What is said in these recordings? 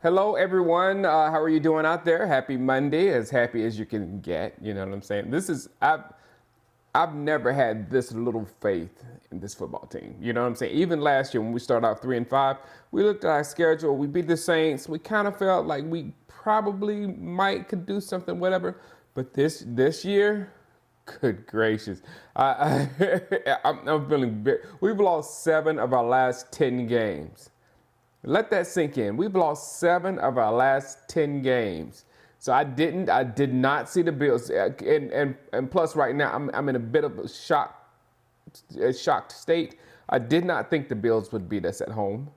Hello, everyone. How are you doing out there? Happy Monday, as happy as you can get. You know what I'm saying? I've never had this little faith in this football team. You know what I'm saying? Even last year when we started out 3-5, we looked at our schedule. We beat the Saints. We kind of felt like we probably could do something, whatever. But this year, good gracious, I'm feeling. We've lost 7 of our last 10 games. Let that sink in. We've lost 7 of our last 10 games. So I did not see the Bills. And plus right now I'm in a bit of a shocked state. I did not think the Bills would beat us at home.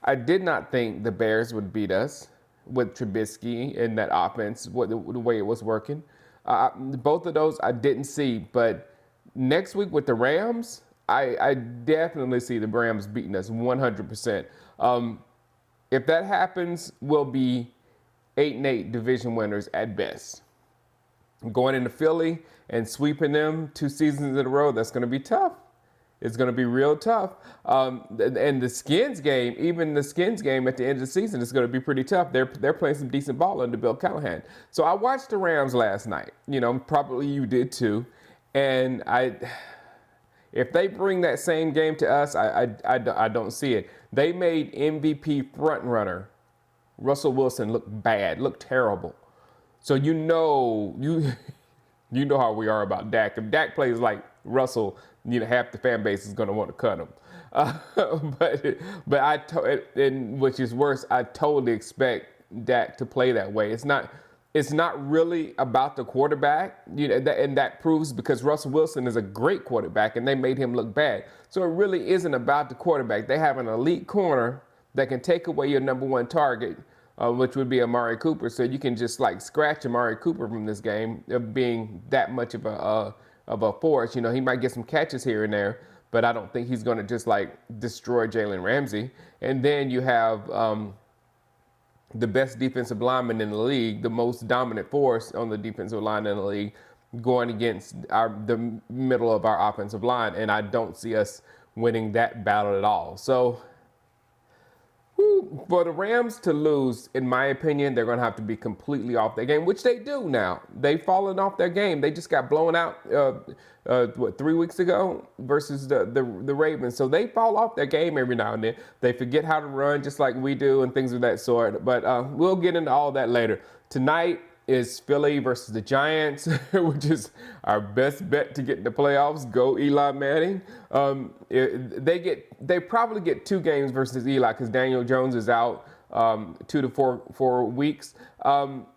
I did not think the Bears would beat us with Trubisky in that offense, the way it was working. Both of those I didn't see. But next week with the Rams, I definitely see the Rams beating us 100%. If that happens, we'll be 8-8 division winners at best. Going into Philly and sweeping them 2 seasons in a row, that's going to be tough. It's going to be real tough. And the Skins game, even the Skins game at the end of the season, is going to be pretty tough. They're playing some decent ball under Bill Callahan. So I watched the Rams last night. You know, probably you did too. And if they bring that same game to us, I don't see it. They made MVP frontrunner Russell Wilson look bad, look terrible. So you know how we are about Dak. If Dak plays like Russell, half the fan base is going to want to cut him. And which is worse, I totally expect Dak to play that way. It's not really about the quarterback, and that proves because Russell Wilson is a great quarterback, and they made him look bad. So it really isn't about the quarterback. They have an elite corner that can take away your number one target, which would be Amari Cooper. So you can just scratch Amari Cooper from this game of being that much of a force. He might get some catches here and there, but I don't think he's going to just destroy Jalen Ramsey. And then you have the best defensive lineman in the league, the most dominant force on the defensive line in the league, going against the middle of our offensive line, and I don't see us winning that battle at all. So for the Rams to lose, in my opinion, they're going to have to be completely off their game, which they do now. They've fallen off their game. They just got blown out, 3 weeks ago versus the Ravens. So they fall off their game every now and then. They forget how to run just like we do and things of that sort. But we'll get into all that later. Tonight is Philly versus the Giants, which is our best bet to get in the playoffs. Go Eli Manning. They probably get 2 games versus Eli because Daniel Jones is out 2 to 4 weeks,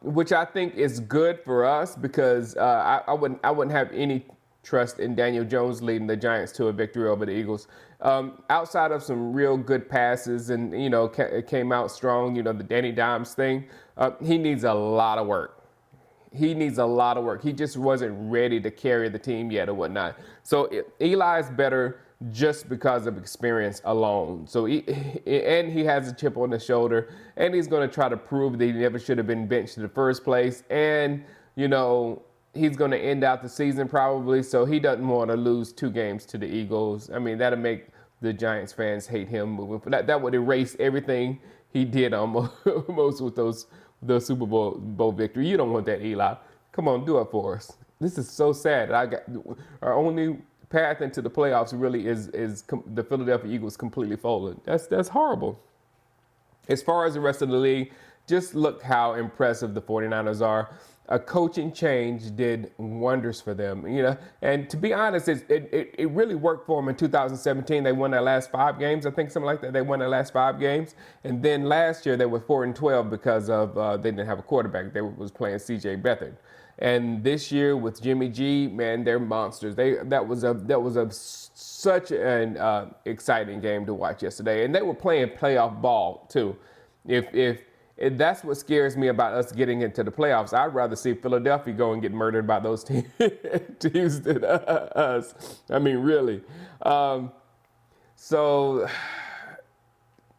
which I think is good for us because I wouldn't have any trust in Daniel Jones leading the Giants to a victory over the Eagles. Outside of some real good passes and, it came out strong, the Danny Dimes thing, he needs a lot of work. He just wasn't ready to carry the team yet or whatnot. So Eli's better just because of experience alone. So he has a chip on his shoulder, and he's going to try to prove that he never should have been benched in the first place. And, he's going to end out the season probably, so he doesn't want to lose 2 games to the Eagles. I mean, that'll make the Giants fans hate him moving. That would erase everything he did almost with those Super Bowl victory. You don't want that, Eli. Come on, do it for us. This is so sad. Our only path into the playoffs really is the Philadelphia Eagles completely folded. That's horrible. As far as the rest of the league, just look how impressive the 49ers are. A coaching change did wonders for them, And to be honest, it really worked for them in 2017. They won their last 5 games, I think, something like that. They won their last 5 games, and then last year they were 4-12 because of they didn't have a quarterback. They was playing C.J. Beathard, and this year with Jimmy G, man, they're monsters. That was such an exciting game to watch yesterday, and they were playing playoff ball too. If that's what scares me about us getting into the playoffs, I'd rather see Philadelphia go and get murdered by those teams than us. I mean, really. So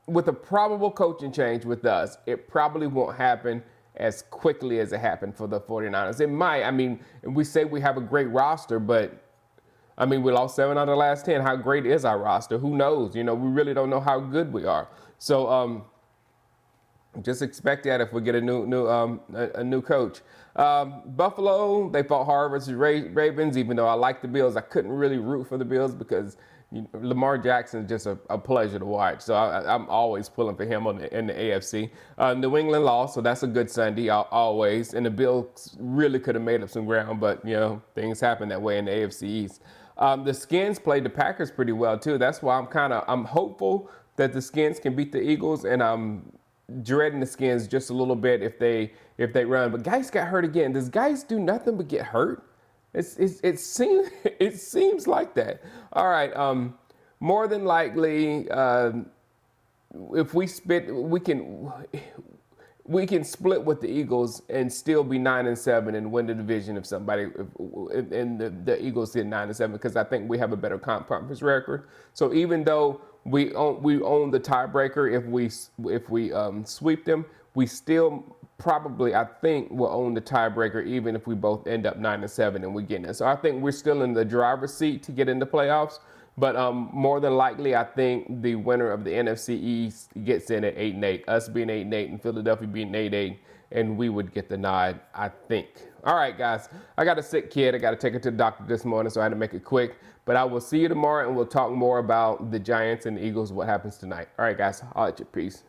with a probable coaching change with us, it probably won't happen as quickly as it happened for the 49ers. It might. I mean, we say we have a great roster, but we lost 7 out of the last 10. How great is our roster? Who knows? We really don't know how good we are. So, Just expect that if we get a new coach. Buffalo, they fought hard versus Ravens. Even though I like the Bills, I couldn't really root for the Bills because Lamar Jackson is just a pleasure to watch. So I'm always pulling for him in the AFC. New England lost, so that's a good Sunday always. And the Bills really could have made up some ground, but things happen that way in the AFC East. The Skins played the Packers pretty well too. That's why I'm hopeful that the Skins can beat the Eagles, and I'm dreading the Skins just a little bit if they run. But Geis got hurt again. Does Geis do nothing but get hurt? It seems like that. All right. More than likely, if we split, we can split with the Eagles and still be 9-7 and win the division if the Eagles hit 9-7, because I think we have a better conference record. So even though we own the tiebreaker, if we sweep them, we still probably, I think, will own the tiebreaker even if we both end up 9-7 and we get in. So I think we're still in the driver's seat to get into playoffs. But more than likely, I think the winner of the NFC East gets in at 8-8. Us being 8-8 and Philadelphia being 8-8, and we would get the nod, I think. All right, guys. I got a sick kid. I got to take her to the doctor this morning, so I had to make it quick. But I will see you tomorrow, and we'll talk more about the Giants and the Eagles, what happens tonight. All right, guys. I'll let you. Peace.